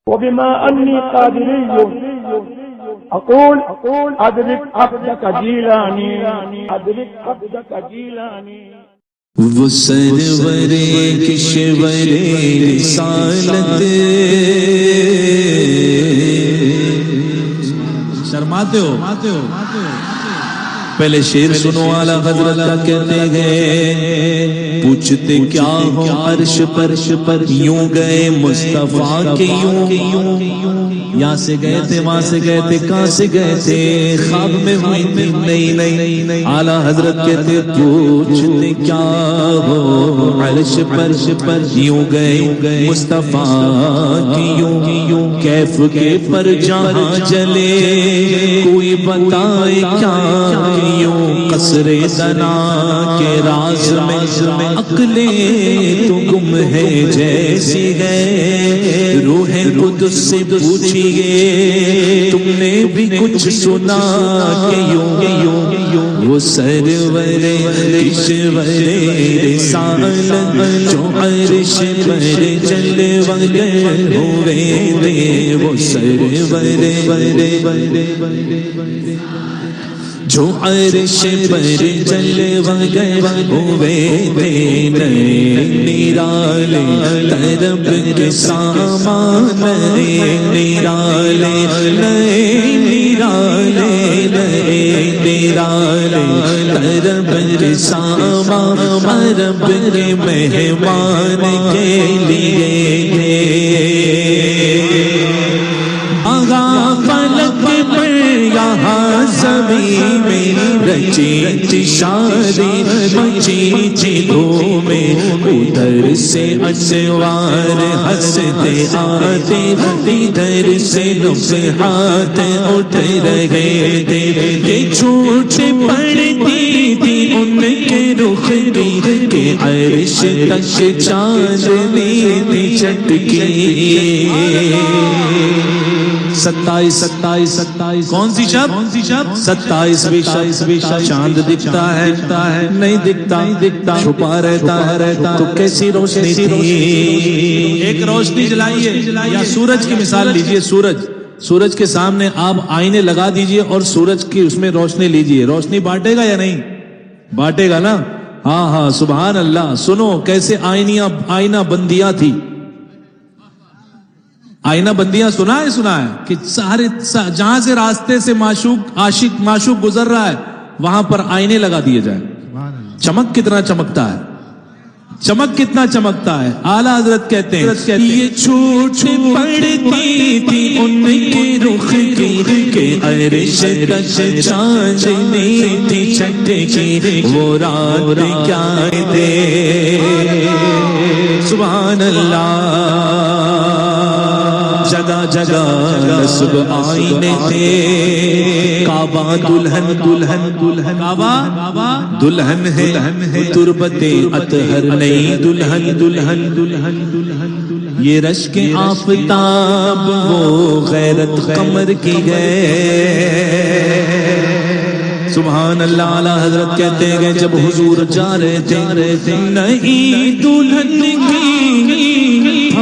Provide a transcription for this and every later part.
وبما أني قادري أقول أدرك عبدك جيلاني أدرك عبدك جيلاني. وہ سرور کشور رسالت شرماتے ہو پہلے شعر سنو اعلیٰ حضرت کا کہتے ہیں پوچھتے کیا ہو عرش پر یوں گئے مصطفیٰ کے یوں یہاں سے گئے تھے وہاں سے گئے تھے کہاں سے گئے تھے خواب میں ہوئی تھی نہیں اعلیٰ حضرت کہتے پوچھتے کیا ہو عرش پر یوں گئے مصطفیٰ کی یوں کیف کے پر جہاں جلے کوئی بتائے کیا یوں قصر دنا کے راز میں عقلیں تو گم ہے جیسی ہے روح قدس سے پوچھیے تم نے بھی کچھ سنا کہ یوں وہ سرور کشور رسالت جو عرش پر جلوگر ہوئے وہ سرور جو عرش پر جلوگر ہوئے تھے نرالے طرب کے سامان نرالے طرب کے سامان عرب کے مہمان کے لیے آغا فلک پر یہاں زمین میں رچی شادی مچی دھومیں ادھر سے انوار ہنستے آتے ادھر سے نفحات اٹھ رہے تھے یہ چھوٹ پڑتی تھی ان کے رخ کی کہ عرش تک چاندنی تھی چٹکی 27 کون سی شب 27ویں شب چاند دکھتا ہے نہیں دکھتا چھپا رہتا تو کیسی روشنی تھی ایک روشنی جلائیے یا سورج کی مثال لیجئے سورج کے سامنے آپ آئینے لگا دیجئے اور سورج کی اس میں روشنی لیجئے روشنی بانٹے گا یا نہیں بانٹے گا نا ہاں سبحان اللہ سنو کیسے آئینہ بندیاں تھی آئینہ بندیاں سنا ہے کہ سارے جہاں سے راستے سے معشوق گزر رہا ہے وہاں پر آئینے لگا دیے جائیں چمک کتنا چمکتا ہے اعلیٰ حضرت کہتے ہیں یہ چھوٹ پڑتی تھی ان کے رخ کی کہ عرش تک چاندنی تھی چٹکی وہ رات کیا دے سبحان اللہ جگہ نصب آئینے تھے کعبہ دلہن ہے تربت اطہر نئی دلہن یہ رشک آفتاب وہ غیرت قمر کی ہے سبحان اللہ اعلیٰ حضرت کہتے ہیں جب حضور جا رہے تھے نئی دلہن کی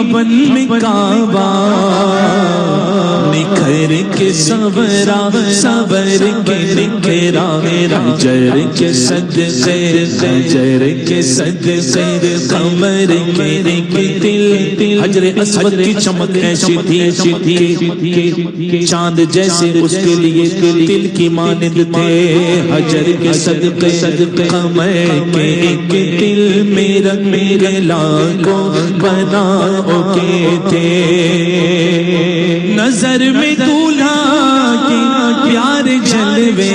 بھون میں کعبہ نکھر کے صبر کے نکھرا حجر کے صدقے قمر کے دل حجر اسود کی چمک ایسی تھی چاند جیسے اس کے لیے دل کی مانند تھے حجر کے صدقے قمر کے دل میرے لاکھوں بنا کے تھے نظر میں دولہا کی پیار جلوے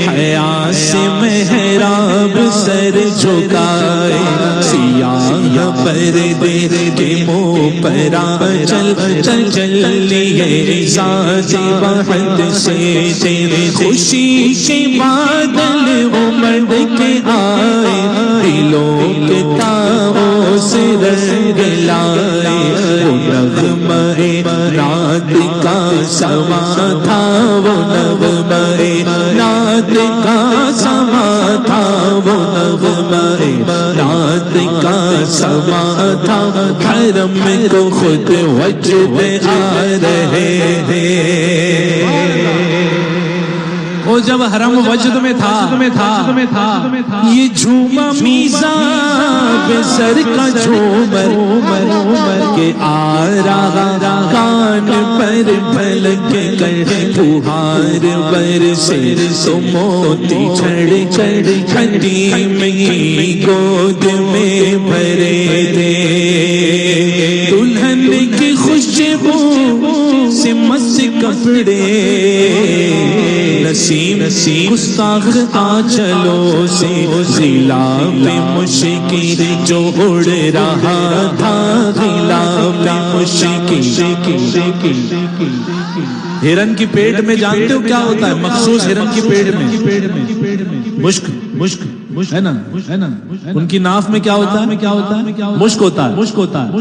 حیا سے محراب سر جھکائے سیاہ پردے کے منہ پر چل لیے ذات بحد سے تیرے خوشی کے بادل امڑ کے آئے دلوں کے تاؤں سے رنگ لائے نغمہ رات کا سما تھا وہ نغمہ رات کا سما تھا وہ نغمہ رات کا سما تھا حرم کو خود وجد آ رہے ہیں وہ جب حرم وجد میں تھا یہ جھوما میزان بے سر کا جھومر کے آ رہا کان پر پھلک کر پہاڑ پر سے موتی چھڑ کھٹی میں گود میں بھرے تھے دلہن کی خوشبو سے مس کپڑے نسیم گستاخ آنچلوں سے غلاف مشکی جو اڑ رہا تھا غلاف مشکی ہرن کی پیٹ میں جانتے ہو کیا ہوتا ہے مخصوص ہرن کی پیٹ میں مشک ہے نا ان کی ناف میں کیا ہوتا ہے مشک ہوتا ہے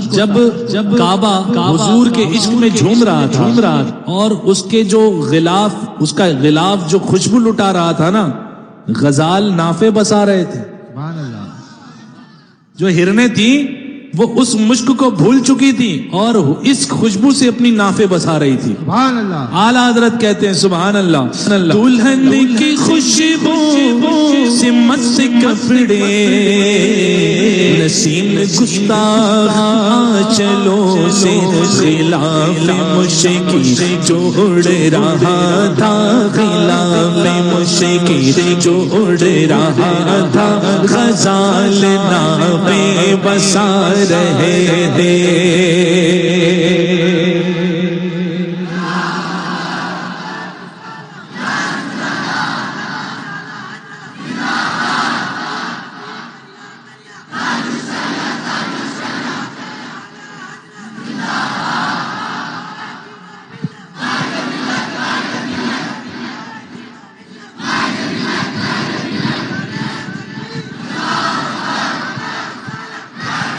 جب کعبہ حضور کے عشق میں جھوم رہا تھا اور اس کے جو غلاف اس کا غلاف جو خوشبو لٹا رہا تھا نا غزال نافے بسا رہے تھے جو ہرنیں تھیں وہ اس مشک کو بھول چکی تھی اور اس خوشبو سے اپنی نافے بسا رہی تھی سبحان اللہ اعلیٰ حضرت کہتے ہیں سبحان اللہ دلہن کی خوشبو سے مس کپڑے نسیم گستاخ آنچلوں سے غلاف مشکی جو اڑ رہا تھا غلاف مشکی جو اڑ رہا تھا غزال نافے بسا رہے تھے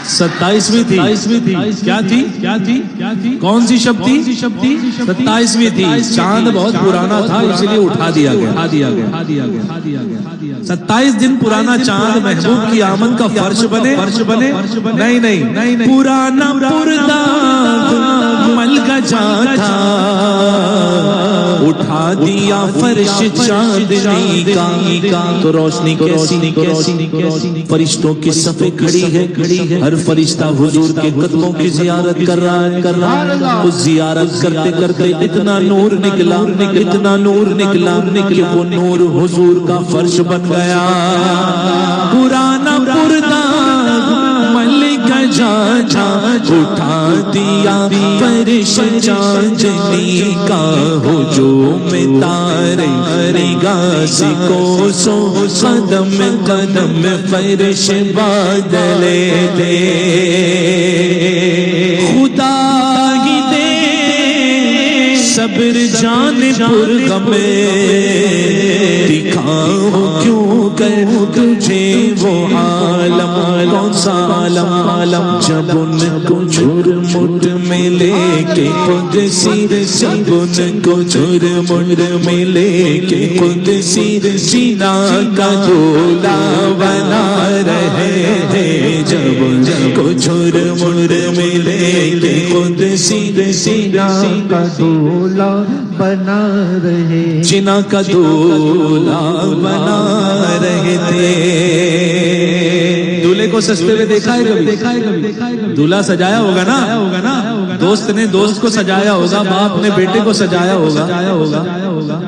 ستائیسویں تھی کیا تھی کون سی شب تھی ستائیسویں تھی چاند بہت پرانا تھا اس لیے اٹھا دیا گیا 27 دن پرانا چاند محبوب کی آمد کا فرش بنے نہیں پرانا پردہ مل گجا تھا اٹھا دیا فرش چاندنی کا تو روشنی کیسی فرشتوں کی صفیں کھڑی ہے ہر فرشتہ حضور کے قدموں کی زیارت کر رہا ہے اس زیارت کرتے کرتے اتنا نور نکلا کہ وہ نور حضور کا فرش بن گیا پرانا پردہ ملک جا اٹھا دیا فرش چاندنی کا ہجوم تارے نگاہ کو سو قدم فرش بادلے دے خدا ہی دے صبر جان پر غم دکھاؤ کیوں کر تجھے وہ عالم کون سا عالم جب ان کو جھرمٹ میں لے کے قدسی جب ان کو جھرمٹ میں لے کے قدسی سینا کا دھولا بنا رہے تھے جب ان کو جھرمٹ میں لے کے قدسی سینا کا دھولا بنا رہے جنا کا دھولا بنا رہے تھے دولہے کو سجتے ہوئے دیکھا ہے کبھی دولہا سجایا ہوگا نا دوست نے دوست کو سجایا ہوگا باپ نے بیٹے کو سجایا ہوگا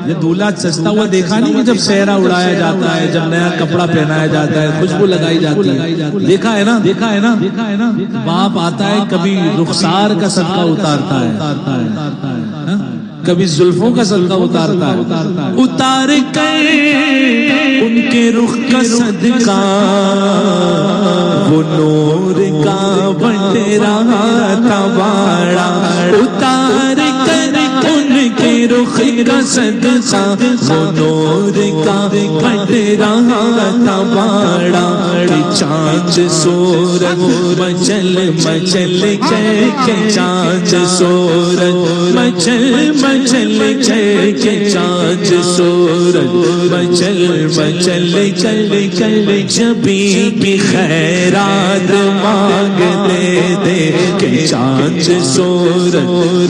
یہ دولہا سجتا ہوا دیکھا نہیں کہ جب سہرا اڑایا جاتا ہے جب نیا کپڑا پہنایا جاتا ہے خوشبو لگائی جاتی ہے دیکھا ہے نا باپ آتا ہے کبھی رخسار کا صدقہ اتارتا ہے کبھی زلفوں کا صدقہ اتارتا ہے اتار کر ان کے رخ کا صدقہ وہ نور کا بٹ رہا تھا باڑا اتار کر ان کے رخ کا صدقہ وہ نور کا پھٹ رہا تھا باڑا چاند سورج مچل مچل کے چاند سورج مچل مچل کے چاند سورج مچل مچل چل جبی کی خیرات مانگتے تھے کہ چاند سورج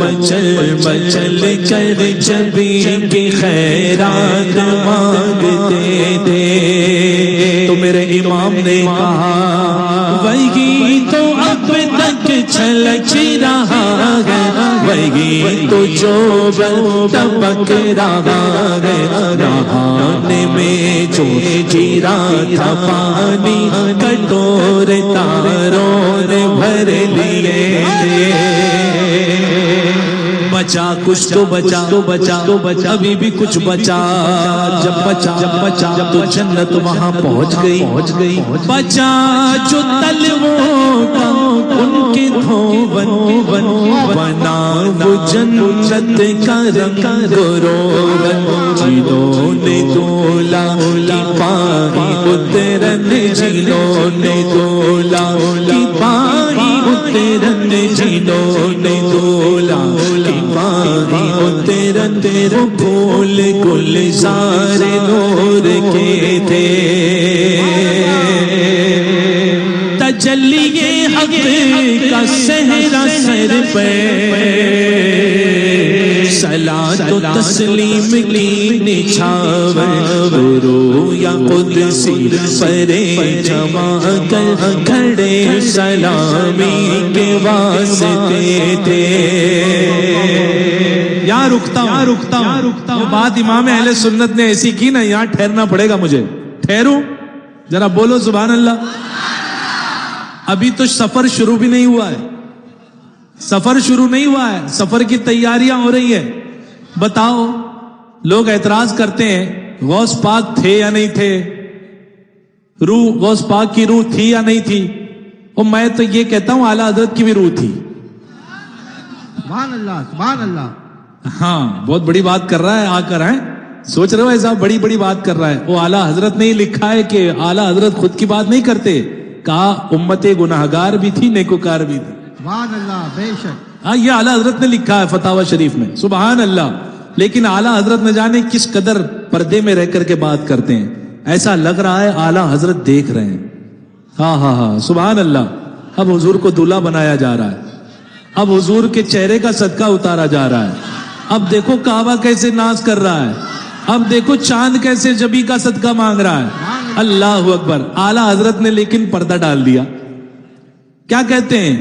مچل مچل جبی کی خیرات مانگتے تھے. تو میرے امام نے کہا وہی تو اب تک چھلک رہا ہے وہی تو جو تبک رہا ہے نہانے میں جو گرا تھا پانی کٹورے تاروں نے بھر لیے بچا کچھ تو بچا تو بچا تو بچا ابھی بھی کچھ بچا جب بچا تو جنت وہاں پہنچ گئی بچا جو تلووں کا ان کے دھون بنا وہ جنت کا رنگ روغن جنہوں نے دولا کی پائی اترن جنہوں نے دولا کی پائی اترن جنہوں نے دولا کی پائی اترن وہ پھول گلزار نور کے تھے تجلی حق کا صحرا سر پہ صلاۃ و تسلیم کی نچھاور رو یا قدسی پرے جمع کر کھڑے سلامی کے واسطے تھے. یہاں رکتا ہوں بات امام اہل سنت نے ایسی کی نا یہاں ٹھہرنا پڑے گا مجھے. ٹھہروں ذرا بولو سبحان اللہ. ابھی تو سفر شروع بھی نہیں ہوا ہے سفر کی تیاریاں ہو رہی ہیں. بتاؤ لوگ اعتراض کرتے ہیں غوث پاک تھے یا نہیں تھے غوث پاک کی روح تھی یا نہیں تھی. اور میں تو یہ کہتا ہوں اعلیٰ حضرت کی بھی روح تھی. سبحان اللہ. ہاں بہت بڑی بات کر رہا ہے آ کر سوچ رہے ہو ایسا بڑی بات کر رہا ہے. وہ اعلیٰ حضرت نے لکھا ہے کہ اعلیٰ حضرت خود کی بات نہیں کرتے کہا امت گناہگار بھی تھی نیکوکار بھی تھی. سبحان اللہ بے شک. ہاں یہ اعلیٰ حضرت نے لکھا ہے فتاوی شریف میں. سبحان اللہ. لیکن اعلیٰ حضرت نہ جانے کس قدر پردے میں رہ کر کے بات کرتے ہیں. ایسا لگ رہا ہے اعلیٰ حضرت دیکھ رہے ہیں. ہاں سبحان اللہ. اب حضور کو دولہا بنایا جا رہا ہے. اب حضور کے چہرے کا صدقہ اتارا جا رہا ہے. اب دیکھو کعبہ کیسے ناز کر رہا ہے. اب دیکھو چاند کیسے جبی کا صدقہ مانگ رہا ہے. اللہ اکبر. اعلیٰ حضرت نے لیکن پردہ ڈال دیا. کیا کہتے ہیں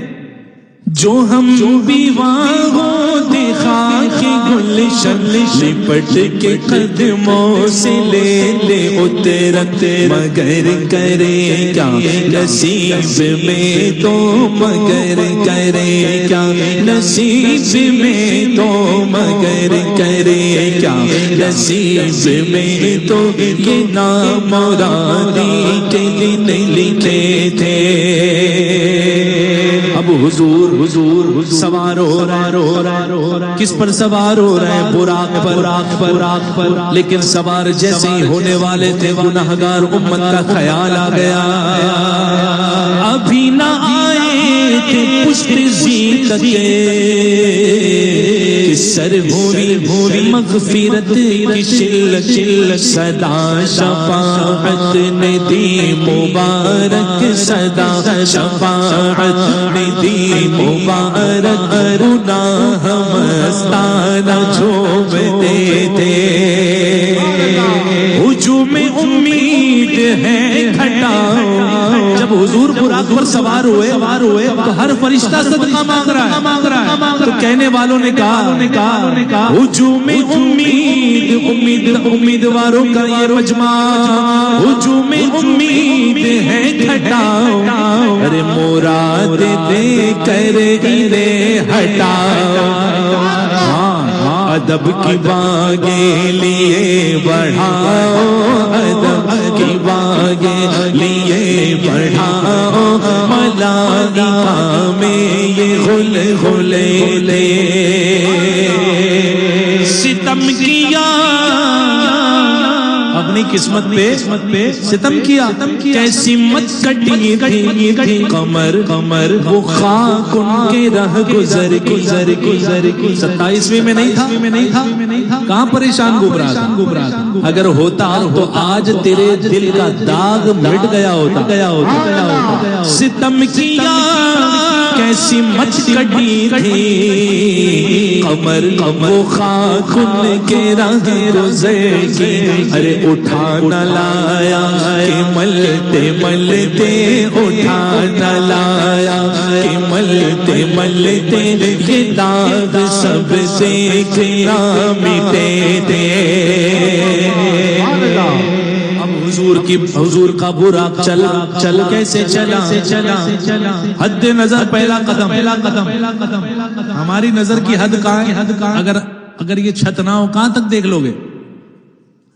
جو ہم بیواہوں دکھا کے گلشن لپٹ کے قدموں سے لے اترتے مگر کرے کیا نصیب میں تو مگر کرے کیا نصیب میں تو مگر کرے کیا نصیب میں تو یہ نام مرادی کے دن لکھے تھے. اب حضور سوار ہو رہا کس پر سوار ہو رہے ہیں براق پر لیکن سوار جیسے ہی ہونے والے تھے گناہگار امت کا خیال آ گیا. ابھی نہ آئے تھے پشت زینت کے سر بھوری مغفرت کی چل صدا شفاعت نے دی مبارک صدا شفاعت نے دی مبارک گناہ مستانہ جھومتے تھے. ہجوم امید ہے گھٹاؤ. جب حضور براق پر سوار ہوئے تو ہر فرشتہ صدقہ مانگ رہا ہے. تو کہنے والوں نے کہا ہجوم امیدواروں کا یہ مجمع ہجوم امید ہے گھٹاؤ. ارے مراد دے کر گرے ہٹاؤ. ادب کی باغیں لیے بڑھاؤ ادب کی باغیں لیے بڑھاؤ. ملائکہ میں یہ غل ستم کیا اپنی قسمت پہ ستم کیا کیسی مت کٹی تھی قمر وہ خاک ان کے رہ گزر 27ویں میں نہیں تھا کہاں پریشان گھبرا تھا اگر ہوتا تو آج تیرے دل کا داغ مٹ گیا ہوتا ستم کیا کیسی مت کٹی تھی قمر وہ خاک ان کے رہ گزر کی ارے اٹھا نہ لایا کہ ملتے اٹھا نہ لایا کہ ملتے یہ داغ سب سے نہ مٹے تھے حضور کا براق چل کیسے چلا حد نظر پہلا قدم ہماری نظر کی حد کہاں ہے اگر یہ چھت نہ ہو کہاں تک دیکھ لو گے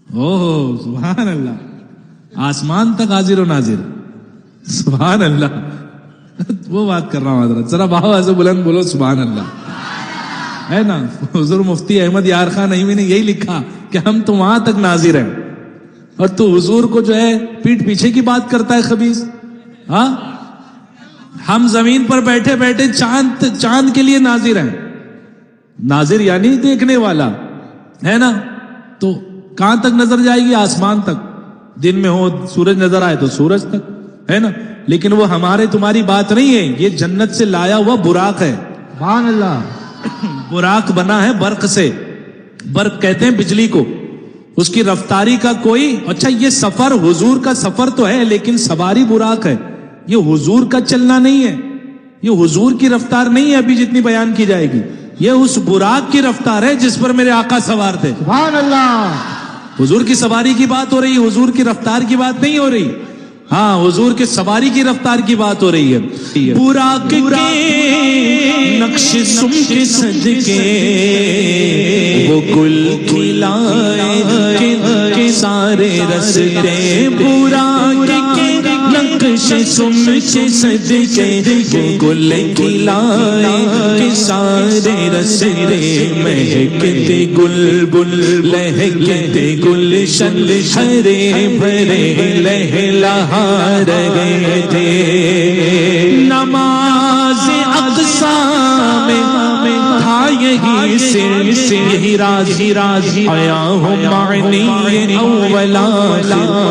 سبحان اللہ آسمان تک حاضر و ناظر سبحان اللہ وہ بات کر رہا ہوں حضرت ذرا بہت سے بلند بولو سبحان اللہ ہے نا حضور مفتی احمد یار خان نعیمی نے یہی لکھا کہ ہم تو وہاں تک ناظر ہیں اور تو حضور کو جو ہے پیٹ پیچھے کی بات کرتا ہے خبیث ہاں ہم زمین پر بیٹھے بیٹھے چاند کے لیے ناظر ہیں ناظر یعنی دیکھنے والا ہے نا تو کہاں تک نظر جائے گی آسمان تک دن میں ہو سورج نظر آئے تو سورج تک ہے نا لیکن وہ ہمارے تمہاری بات نہیں ہے یہ جنت سے لایا ہوا براق ہے سبحان اللہ براق بنا ہے برق سے برق کہتے ہیں بجلی کو اس کی رفتاری کا کوئی اچھا یہ سفر حضور کا سفر تو ہے لیکن سواری براق ہے یہ حضور کا چلنا نہیں ہے یہ حضور کی رفتار نہیں ہے ابھی جتنی بیان کی جائے گی یہ اس براق کی رفتار ہے جس پر میرے آقا سوار تھے سبحان اللہ حضور کی سواری کی بات ہو رہی ہے حضور کی رفتار کی بات نہیں ہو رہی ہاں حضور کے سواری کی رفتار کی بات ہو رہی ہے براق کے نقش سم کے صدقے وہ گل کھلائے کے سارے رستے براق کے نقش سم کے صدقے وہ گل کھلائے کے سارے رستے مہکتے گل بل لہکتے گلشن ہرے بھرے لہلا رہے تھے نماز اقصی میں تھا یہی سے یہی راز آیا ہوں معنی اولا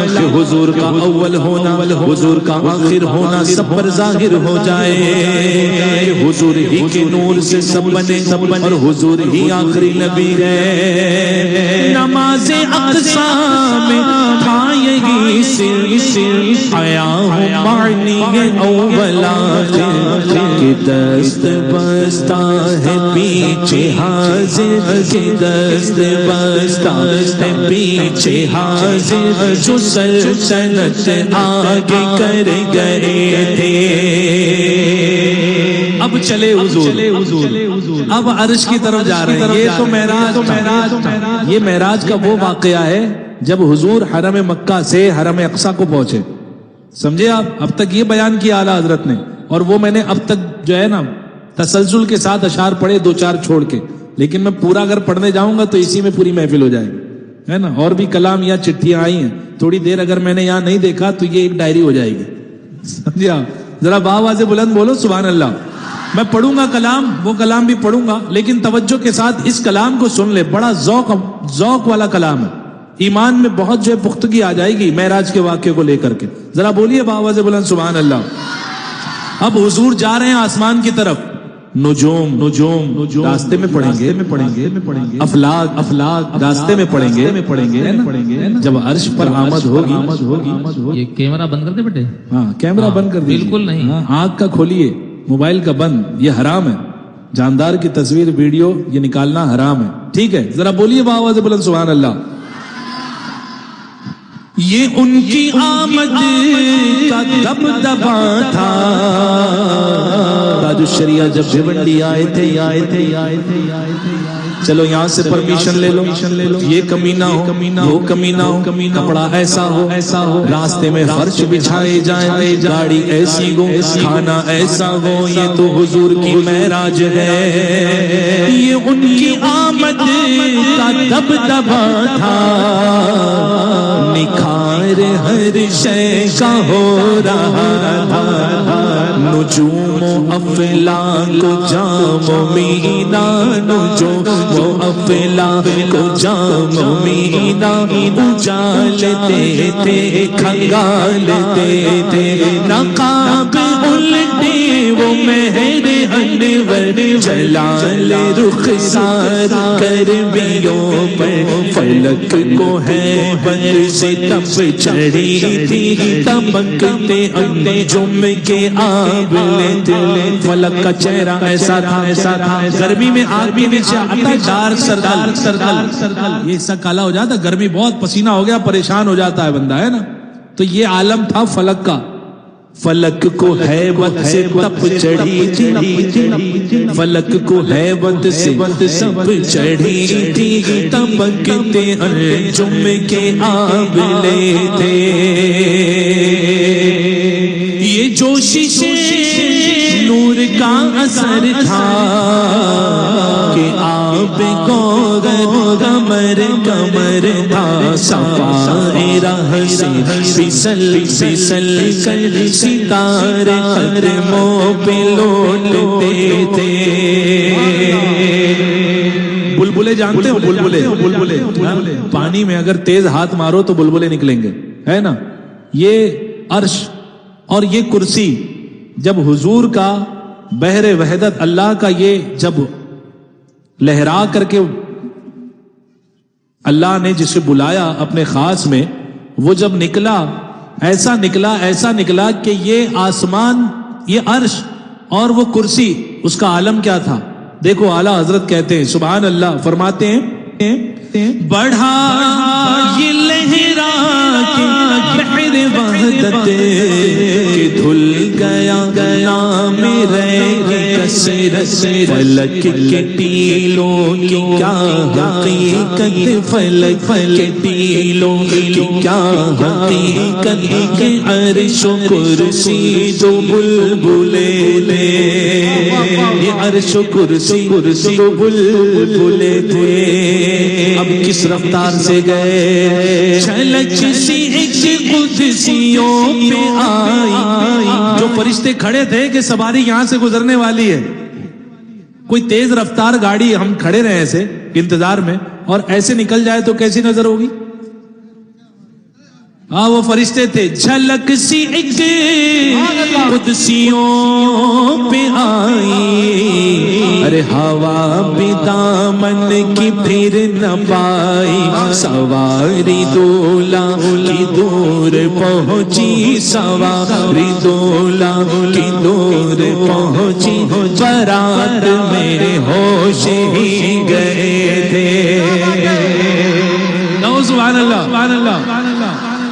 کہ حضور کا اول ہونا حضور کا آخر ہونا سب پر ظاہر ہو جائے حضور ہی کے نور سے سب بنے اور حضور ہی آخری نبی ہے نماز اقصی میں تھا یہی سے آیا ہوں معنی اولا کہ دست بستا ہے پیچھے حاضر کہ دست بستا ہے پیچھے حاضر جو سلطنت آگے کر گئے تھے اب چلے حضور اب عرش کی طرف جا رہے ہیں یہ تو معراج یہ معراج کا وہ واقعہ ہے جب حضور حرم مکہ سے حرم اقصی کو پہنچے سمجھے آپ اب تک یہ بیان کیا اعلیٰ حضرت نے اور وہ میں نے اب تک جو ہے نا تسلسل کے ساتھ اشعار پڑھے 2-4 چھوڑ کے لیکن میں پورا اگر پڑھنے جاؤں گا تو اسی میں پوری محفل ہو جائے گی ہے نا اور بھی کلام یا چٹھیاں آئی ہیں تھوڑی دیر اگر میں نے یہاں نہیں دیکھا تو یہ ایک ڈائری ہو جائے گی سمجھے آپ ذرا باواز بلند بولو سبحان اللہ میں پڑھوں گا کلام وہ کلام بھی پڑھوں گا لیکن توجہ کے ساتھ اس کلام کو سن لے بڑا ذوق والا کلام ہے ایمان میں بہت جو ہے پختگی آ جائے گی معراج کے واقعے کو لے کر کے ذرا بولیے باواز بلند سبحان اللہ اب حضور جا رہے ہیں آسمان کی طرف نجوم راستے میں پڑھیں گے افلاک راستے میں پڑھیں گے جب عرش پر آمد ہوگی یہ کیمرہ بند کر دے بیٹے ہاں کیمرہ بند کر دیجیے بالکل نہیں آنکھ کا کھولیے موبائل کا بند یہ حرام ہے جاندار کی تصویر ویڈیو یہ نکالنا حرام ہے ٹھیک ہے ذرا بولیے باواز بلند سبحان اللہ یہ ان کی آمد کا دبدبا تھا تاج الشریعہ جب بھیونڈی آئے تھے چلو یہاں سے پرمیشن لے لو یہ کمینہ ہو وہ کمینہ ہو کپڑا ایسا ہو راستے میں فرش بچھائے جائیں گاڑی ایسی ہو کھانا ایسا ہو یہ تو حضور کی معراج ہے یہ ان کی آمد کا دبدبا تھا، نکھار ہر شے کا ہو رہا تھا، نجوم و افلاک کو جام و مینا، نجوم و افلاک کو جام و مینا، اجالتے تھے کھنگالتے تھے، نقاب الٹی وہ مہر انور، جلال رخسار کربیوں پر، فلک کو ہے بر سے تب چڑھی تھی، تمکتے انجم کے آبلے تلے، فلک کا چہرہ ایسا تھا، گرمی میں آگ بھی نیچے آتا ہے، ڈارک سرکل، یہ حصہ کالا ہو جاتا، گرمی بہت پسینہ ہو گیا پریشان ہو جاتا ہے بندہ، ہے نا؟ تو یہ عالم تھا فلک کا، فلک کو ہیبت سے تپ چڑھی تھی، فلک کو ہیبت سے تپ چڑھی تھی، تمکتے انجم کے آبلے تھے، یہ جوشش نور کا اثر تھا کہ آب گوہر کمر تھا، صفائے راہ سے پھسل کر ستارے قدموں پہ لوٹتے تھے۔ بلبلے جانتے ہو؟ بلبلے پانی میں اگر تیز ہاتھ مارو تو بلبلے نکلیں گے، ہے نا؟ یہ عرش اور یہ کرسی جب حضور کا بحر وحدت اللہ کا یہ جب لہرا کر کے اللہ نے جسے بلایا اپنے خاص میں، وہ جب نکلا ایسا نکلا کہ یہ آسمان، یہ عرش اور وہ کرسی، اس کا عالم کیا تھا؟ دیکھو اعلیٰ حضرت کہتے ہیں سبحان اللہ، فرماتے ہیں بڑھا یہ لہرا کے بحر وحدت کہ دھل گیا میرے کثرت، فلک کے ٹیلوں کی کیا حقیقت، فلک کے ٹیلوں کی کیا حقیقت، کہ عرش و کرسی دو بلبلے تھے، یہ عرش و کرسی دو بلبلے تھے، اب کس رفتار سے گئے، چھلک سی ایک قدسیوں پہ آئی، جو فرشتے کھڑے تھے کہ سواری یہاں سے گزرنے والی ہے، کوئی تیز رفتار گاڑی ہم کھڑے رہے ایسے انتظار میں اور ایسے نکل جائے تو کیسی نظر ہوگی؟ وہ فرشتے تھے، جھلک سی ایک قدسیوں پہ آئی، ارے ہوا بھی دامن کی پھر نہ پائی، سواری دولا کی دور پہنچی، سواری دولا کی دور پہنچی، برات میں ہوش ہی گئے تھے۔ سبحان اللہ سبحان اللہ،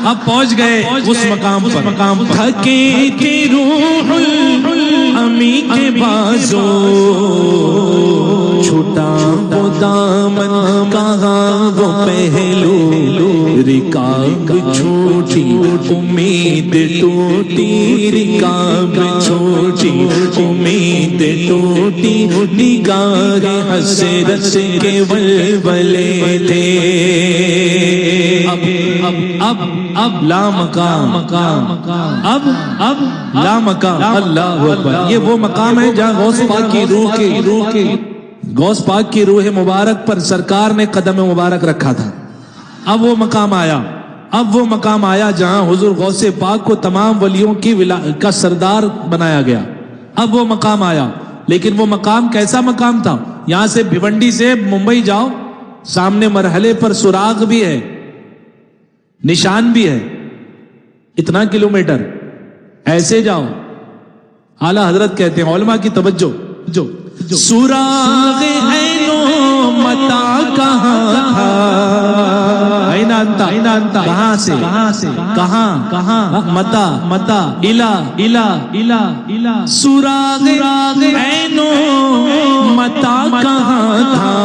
اب پہنچ گئے اس مقام پر، تھکے تھے روح امی کے بازو، چھوٹا وہ دامن کہاں وہ پہلو، رکاب چھوٹی امید ٹوٹی، رکاب چھوٹی امید ٹوٹی، نگاہ حسرت کے ولولے تھے، اب لا مقام، اب لا مقام، اللہ اکبر، یہ وہ مقام ہے جہاں غوث پاک کی روح کے غوث پاک کی روح مبارک پر سرکار نے قدم مبارک رکھا تھا۔ اب وہ مقام آیا جہاں حضور غوث پاک کو تمام ولیوں کا سردار بنایا گیا، اب وہ مقام آیا، لیکن وہ مقام کیسا مقام تھا؟ یہاں سے بھیونڈی سے ممبئی جاؤ، سامنے مرحلے پر سراغ بھی ہے، نشان بھی ہے، اتنا کلومیٹر ایسے جاؤ، اعلیٰ حضرت کہتے ہیں علماء کی توجہ، جو سراغ عینو متا کہاں تھا، این انتا کہاں سے کہاں، متا الہ، سراغ عینو متا کہاں تھا،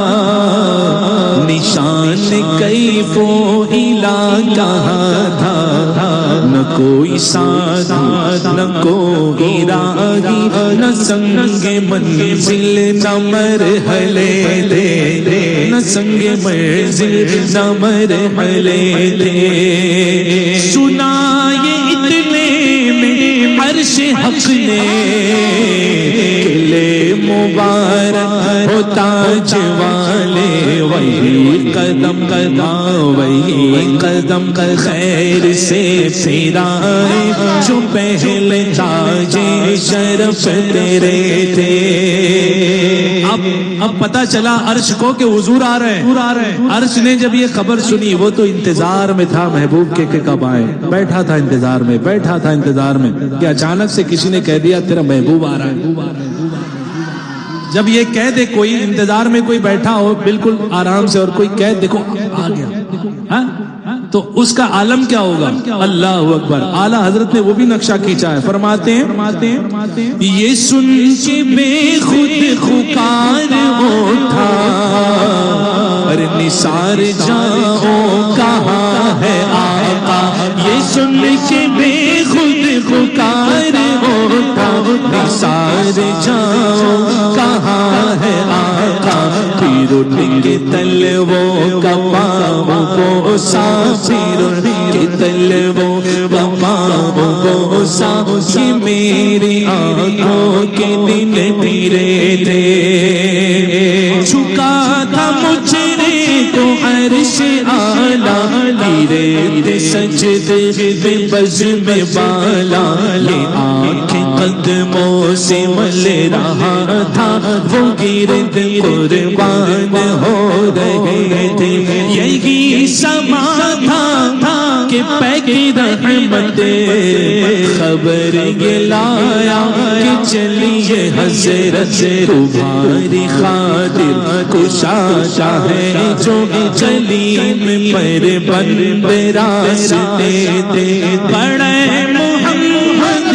نشان کیف و الہ کہاں تھا، نہ کوئی ساتھ نہ کوئی راہی، نہ سنگ منزل نہ مرحلے تھے، نہ سنگ منزل نہ مرحلے تھے، سنا یہ اتنے میں عرش حق نے، قلعے مبارک ہو تاج والے، وہی قدم قدم وہی قدم خیر سے پھرائے جو پہلے تاج شرف تیرے تھے۔ اب پتا چلا عرش کو کہ حضور آ رہے ہیں۔ عرش نے جب یہ خبر سنی، وہ تو انتظار میں تھا محبوب کے کہ کب آئے، بیٹھا تھا انتظار میں کہ اچانک سے کسی نے کہہ دیا تیرا محبوب آ رہا ہے۔ جب یہ کہہ دے کوئی، انتظار میں کوئی بیٹھا ہو بالکل آرام سے، اور کوئی کہہ دیکھو آ گیا، تو اس کا عالم کیا ہوگا؟ اللہ اکبر۔ اعلیٰ حضرت نے وہ بھی نقشہ کھینچا ہے، فرماتے ہیں یہ سن کے بے خود خکار اٹھا، اور نثار جاؤ کہاں ہے آقا، یہ سن کے بے خود خکار اٹھا، نثار جاؤ کہاں ہے آقا، پھر اٹھ کے تلووں کا پاؤں بوسا، پھر اٹھ کے تلووں کا پاؤں بوسا، یہ میری آنکھوں کے دل پیرے تھے، جھکا تھا مجھے تو عرش اعلیٰ، گرے سجدے میں بزم بالا، یہ آنکھیں قدموں سے مل رہا تھا، وہ گرد قربان ہو رہے تھے، یہی سما تھا کہ پیکی رحمت خبر یہ لایا کہ چلیے حضرت تمہاری خاطر کشادہ ہے جو چلیم پر بند راستے تھے، بڑے محمد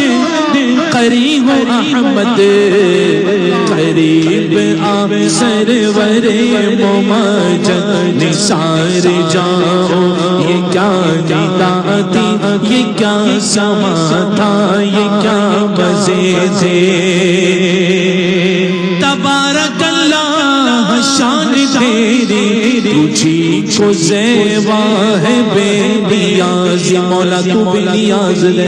قریب احمد قریب آپ سرور ممجد، نثار جاؤ یہ کیا ندا تھی، یہ کیا سما تھا، یہ کیا مزے تھے، تبارک اللہ شان تیری، تجھی کو زیبا ہے بے نیاز، مولا تو بے نیاز لے،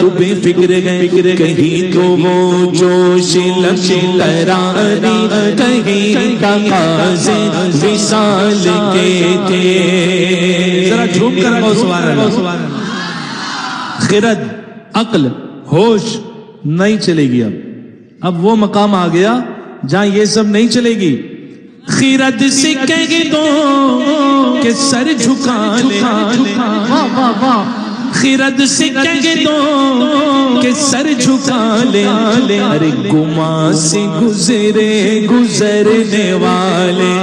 تو بے فکر ہے، کہیں تو وہ جوش لش ترانی، کہیں تقاضے وصال کے تھے۔ ذرا جھوم کر کہو سبحان اللہ۔ خرد، عقل، ہوش نہیں چلے گی، اب وہ مقام آ گیا جہاں یہ سب نہیں چلے گی۔ خرد سے کہہ دو کہ سر جھکا لے، خرد سے کہہ دو کہ سر جھکا لے، ارے گما سے گزرنے والے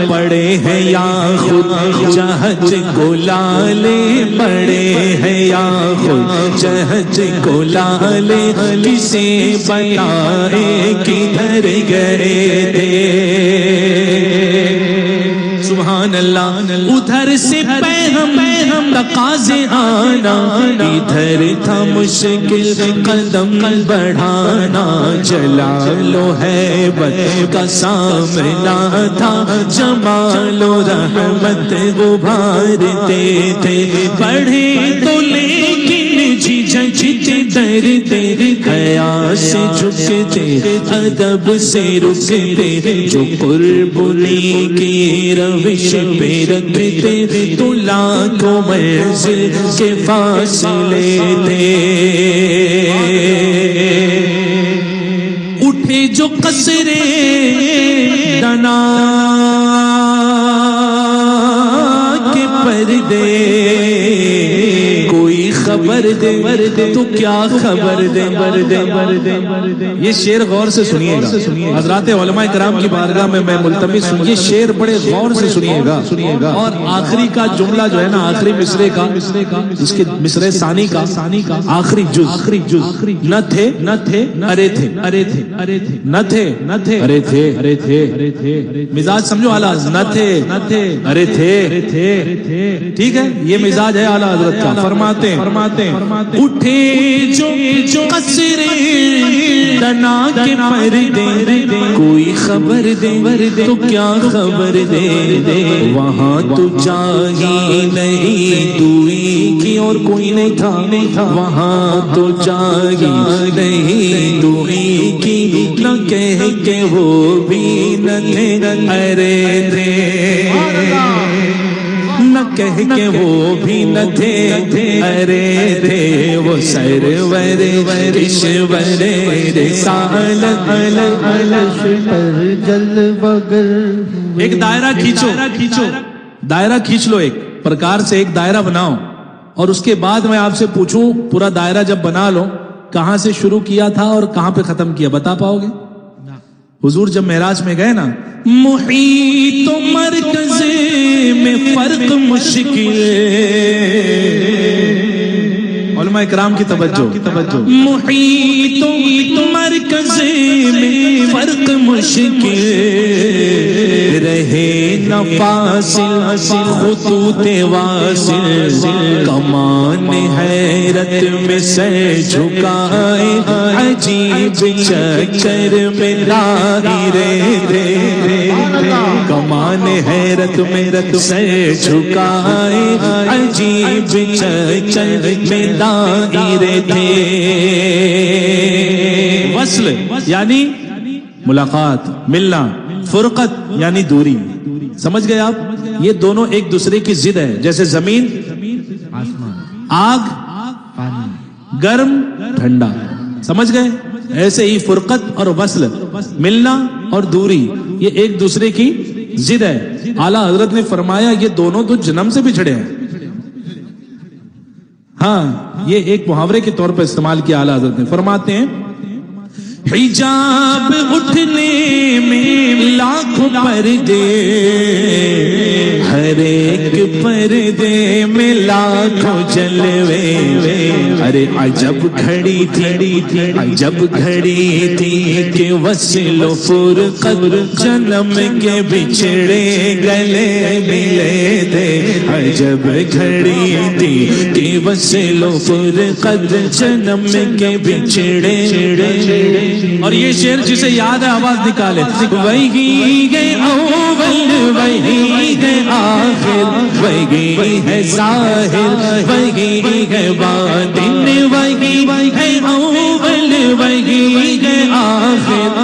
بڑے ہیں یا خود جہج کو لالے، بڑے ہیں یا خود جہج کو لالے، کسے بتائے کدھر گئے تھے، سبحان اللہ۔ ادھر سے ہم تقاضے آنا، ادھر تھا مشکل قدم بڑھانا، جلال و ہیبت کا سامنا تھا، جمال و رحمت ابھارتے تھے، بڑھے تو لیکن جھجھتے ڈرتے، حیا سے جھکتے ادب سے رکتے، جو قربانی کی روش پہ رکھتے تو لاکھوں منزل کے فاصلے تھے، اٹھے جو قصرے دنا کے پردے، کوئی خبر دے تو کیا خبر دے، یہ شعر غور سے سنیے گا حضرات علماء کرام کی بارگاہ میں ملتمس ہوں، یہ شعر بڑے غور سے سنیے گا، اور آخری کا جملہ جو ہے نا، آخری مصرے کا، اس کے مصرے ثانی کا آخری جز، نہ تھے ارے تھے، نہ تھے ارے تھے، مزاج سمجھو اعلیٰ، نہ تھے ارے تھے، ٹھیک ہے، یہ مزاج ہے اعلیٰ حضرت کا۔ فرماتے اٹھے جو قصر دنا کے پردے کوئی خبر دے تو کیا خبر دے وہاں تو جاگی نہیں دوئی کی اور کوئی نہیں تھا وہاں تو جاگی نہیں دوئی کی نہ کہہ کے وہ بھی نہ تھے ارے تھے نہ کہہ کے وہ بھی نہ تھے ارے تھے وہ سرور کشور رسالت پر جلوہ گر ایک دائرہ کھینچو دائرہ کھینچ لو ایک پرکار سے ایک دائرہ بناؤ اور اس کے بعد میں آپ سے پوچھوں پورا دائرہ جب بنا لو کہاں سے شروع کیا تھا اور کہاں پہ ختم کیا بتا پاؤ گے؟ حضور جب معراج میں گئے نا محیط و مرکز میں فرق مشکل علماء اکرام کی توجہ محیط و مرکز میں فرق مشکل رہے نہ فاصل خطوط واصل کمان حیرت میں سر جھکائے عجیب چکر میں دائرے کمان حیرت میں سر جھکائے عجیب چکر میں دائرے تھے وصل یعنی ملاقات ملنا فرقت یعنی دوری سمجھ گئے آپ یہ دونوں ایک دوسرے کی ضد ہے جیسے زمین آگ گرم ٹھنڈا سمجھ گئے ایسے ہی فرقت اور وصل ملنا اور دوری یہ ایک دوسرے کی ضد ہے اعلیٰ حضرت نے فرمایا یہ دونوں تو جنم سے بچھڑے ہیں ہاں یہ ایک محاورے کے طور پر استعمال کیا اعلیٰ حضرت نے فرماتے ہیں حجاب اٹھنے میں لاکھوں پردے ہر ایک پردے میں لاکھوں جلوے ارے عجب گھڑی تھی عجب گھڑی تھی کہ وصل و فرقت جنم کے بچھڑے گلے ملے تھے عجب گھڑی تھی کہ وصل و فرقت جنم کے بچھڑے اور یہ شعر جسے یاد ہے آواز نکالے وہی گئے اول وہی گئے آخر وہی ہے ظاہر وہی ہے باطن وہی ہے اول وہی ہے آخر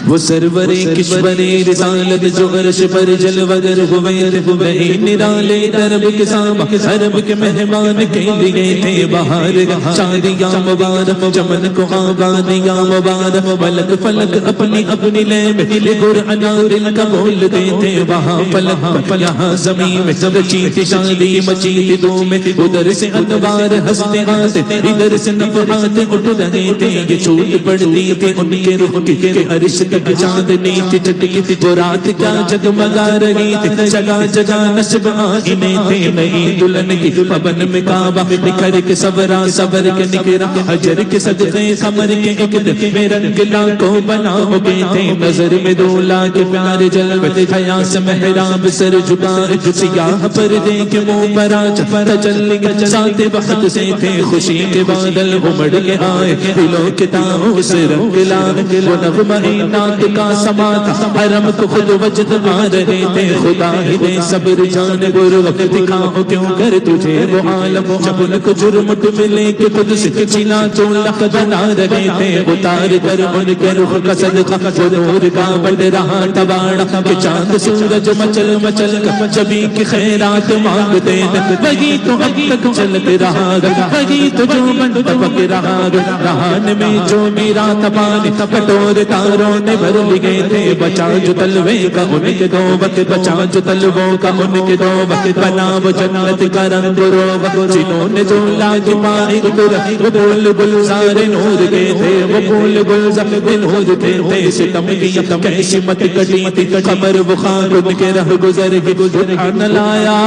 وہ سرور کشور رسالت جو عرش پر جلوہ گر ہوئے نرالے درب کے سامہ عرب کے مہمان کے لیے تھے بہار شادیاں مبارک چمن کو آبادیاں مبارک ملک فلک اپنی اپنی لے میں قرآن دل کا بولتے تھے وہاں فلک یہاں زمین میں رچیتی شادی مچیتی دو میں ادھر سے انوار ہنستے آتے ادھر سے نفحات اٹھ رہے تھے یہ چھوٹ پڑتی تھی ان کے رخ کے عرش چاندنی تھی چٹکی تھی جو رات کیا جگمگا رہی تھی جگہ جگہ نصب آئینے تھے نئی دلہن کی پبن میں کعبہ نکھر کے صبرا صبر کے نکرا حجر کے صدقے قمر کے اکد میں رنگ لاکھوں بنا ہو گئے تھے نظر میں دولا کے پیارے جلوے حیا سے محراب سر جھکائے سیاہ پردے کے منہ پر آج تجلی ساتھ وقت سے تھے خوشی کے بادل امڑ کے آئے دلوں کے تاؤں سے رنگ لائے وہ نغمہ نات کا سما تھا حرم کو خود وجد آ رہے تھے خدا ہی دے صبر جان غربت دکھاؤ کیوں کر تجھے وہ عالم جب ان کو جرم ملے کہ خود سے چلا چولا بنا رہے تھے اتار کر ان کے رخ کا صدقہ وہ نور کا بڑھ رہا تباڑا کہ چاند سورج مچل مچل جبی کی خیرات مانگتے ہیں وہی تو اب تک چلتے رہا وہی تو جو بن تبک رہا رہان میں جو میرا تبانی کٹور تاروں نے بھر لگے تھے بچا جو تلوے کا ان کے دو وقت بچا جو تلووں کا ان کے دو وقت بنا وہ جنت کا رنگ رو جنہوں نے جو لاج پائی وہ بول گلزار نور کے تھے وہ بول گلزار نور کے تھے ستم کی کیسی مت کٹی تھی قمر وہ خان ان کے رہ گزر کے قرآن لایا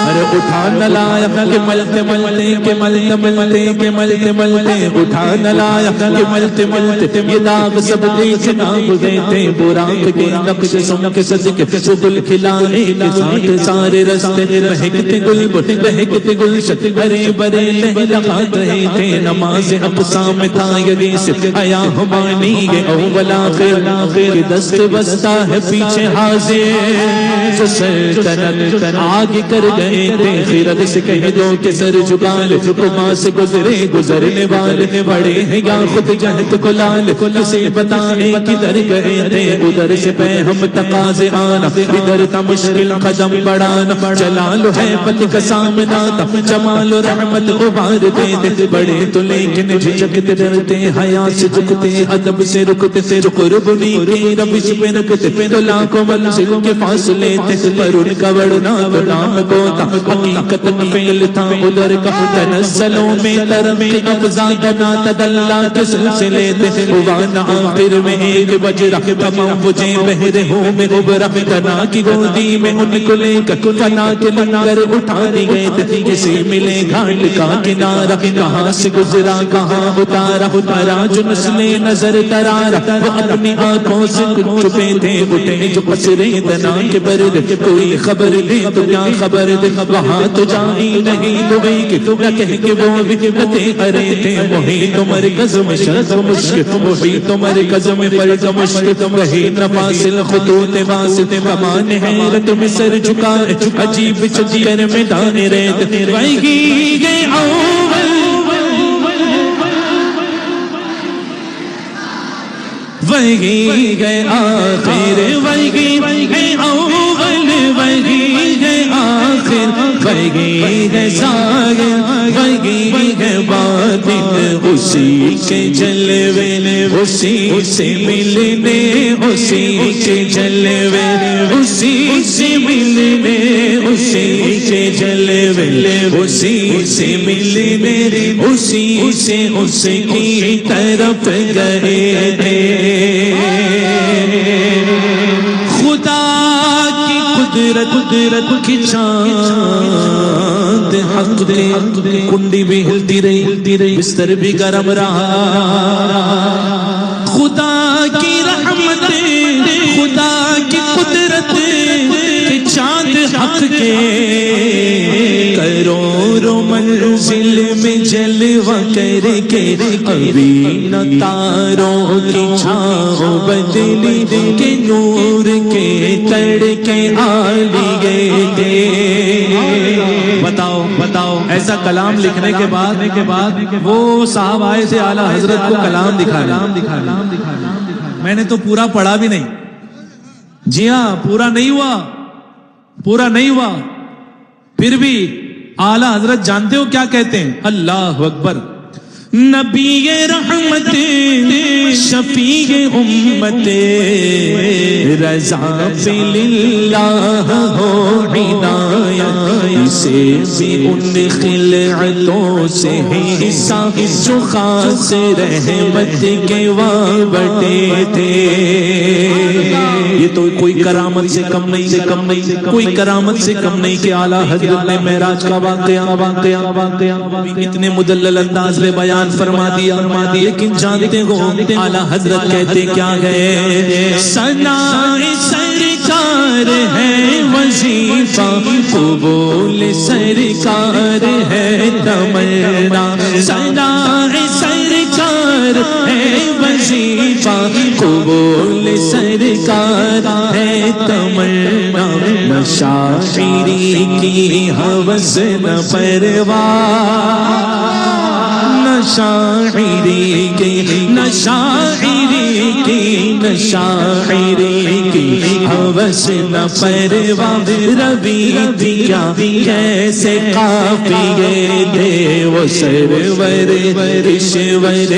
ارے اٹھا نہ لایا کہ ملتے ملتے کہ ملتے ملتے کہ ملتے ملتے اٹھا نہ لایا کہ ملتے ملتے یہ داغ سب دیکھ نام دیتے براق کے نقش سن کے صدقے گل کھلانے کے ساتھ سارے رستے بہکتے گل بہکتے گلشن ہرے برے لہلہات رہے تھے نماز اقسام تھا یدی سے آیا ہمانی یہ اول آخر کہ دست بستا ہے پیچھے حاضر جو سلطنت آگے کر گئے تھے خیرت سے کہہ دو کہ سر جھکا لے وہاں سے گزرے گزرنے والے بڑے ہیں یا خود جہت کو لال کسے بتائیں کدھر گئے تھے ادھر سے پہ ہم تقاضے آنا ادھر تا مشکل قدم بڑھانا جلال ہے پت کا سامنا تھا جمال و رحمت ابھار دیتے بڑے تو لیکن جھجکتے ڈرتے حیا سے جھکتے ادب سے رکتے سے قرب نیکی ربش پہ رکھتے تو لاکھوں منزل کے فاصلے تھے پر ان کا بڑھنا تو نام کو تھا حقیقت فیل تھا ادھر کا تنزلوں میں ترمی افزادنا تدلہ کے سلسلے تھے وانا آخر میں ایک بجرہ تمام وجہ بہرے ہوں میں ابرہ تنا کی گودی میں ان کو لے کر فنا کے لنگر اٹھا دی گئے تھے کسی ملے گھاٹ کا کنارہ کہاں سے گزرا کہاں اتارا اتارا جو نسلیں نظر ترارا وہ اپنی آنکھوں سے چھپے تھے اٹھے جو پسرے دنا کے برد کوئی خبر دے تو کیا خبر دے وہاں تو جائی نہیں تو بھئی کہ تو نہ کہہ کہ وہ وکلتے ارے تھے وہی تو مرکز میں شرط مشک وہی تو مرکز میں فرق مشک وہی نفاصل خطوط واسط کمان حیرت میں سر جھکائے عجیب چکر میں دانے ریت وہی گئے اول وہی گئے آخر وہی گئے اول وہی گئے آخر وہی گئے ظاہر وہی گئے باطن اسی کے جلوے اسی سے ملنے اسی کے جلوے اسی سے ملنے اسی کے جلوے اسی سے ملنے اسی سے اس کی طرف گئے تھے خدا کی قدرت کی چاند حق دے کنڈی بھی ہلتی رہی بستر بھی گرم رہا خدا کی رحمت خدا کی قدرت کے چاند حق کے کروڑوں منزل میں جلوہ کر کے ابھی نہ تاروں کی چھاؤں بدلی کہ نور کے تڑکے آ لیے تھے بتاؤ ایسا کلام لکھنے کے بعد وہ صاحب آئے تھے اعلیٰ حضرت کو کلام دکھا میں نے تو پورا پڑھا بھی نہیں جی ہاں پورا نہیں ہوا پھر بھی اعلیٰ حضرت جانتے ہو کیا کہتے ہیں اللہ اکبر نبی رحمت شفیع امت رضا للہ ہو عنایت اسے بھی ان خلعتوں سے حصہ جو خاص رحمت کے وابٹے تھے یہ تو کوئی کرامت سے کم نہیں کوئی کرامت سے کم نہیں کہ اعلیٰ حضرت نے معراج کا واقعہ اتنے مدلل انداز میں بیان فرما دیا لیکن جانتے ہو اعلیٰ حضرت کہتے کیا گئے ثنائے سرکار ہے وظیفہ قبول سرکار ہے تمنا ثنائے سرکار ہے وظیفہ قبول سرکار ہے تمنا نہ شاعری کی ہوس نہ پرواہ شاعری کی ہوس نہ پرواہ ربی دیا کیسے قافیے دے وہ سرور اشور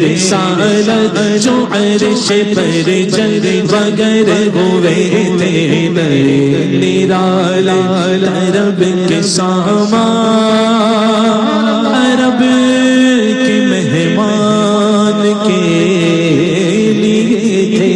رسالت جو عرش پر جل وگر ہوئے تھے نرالا عرب کے سامان عرب کے مہمان کے لیے تھے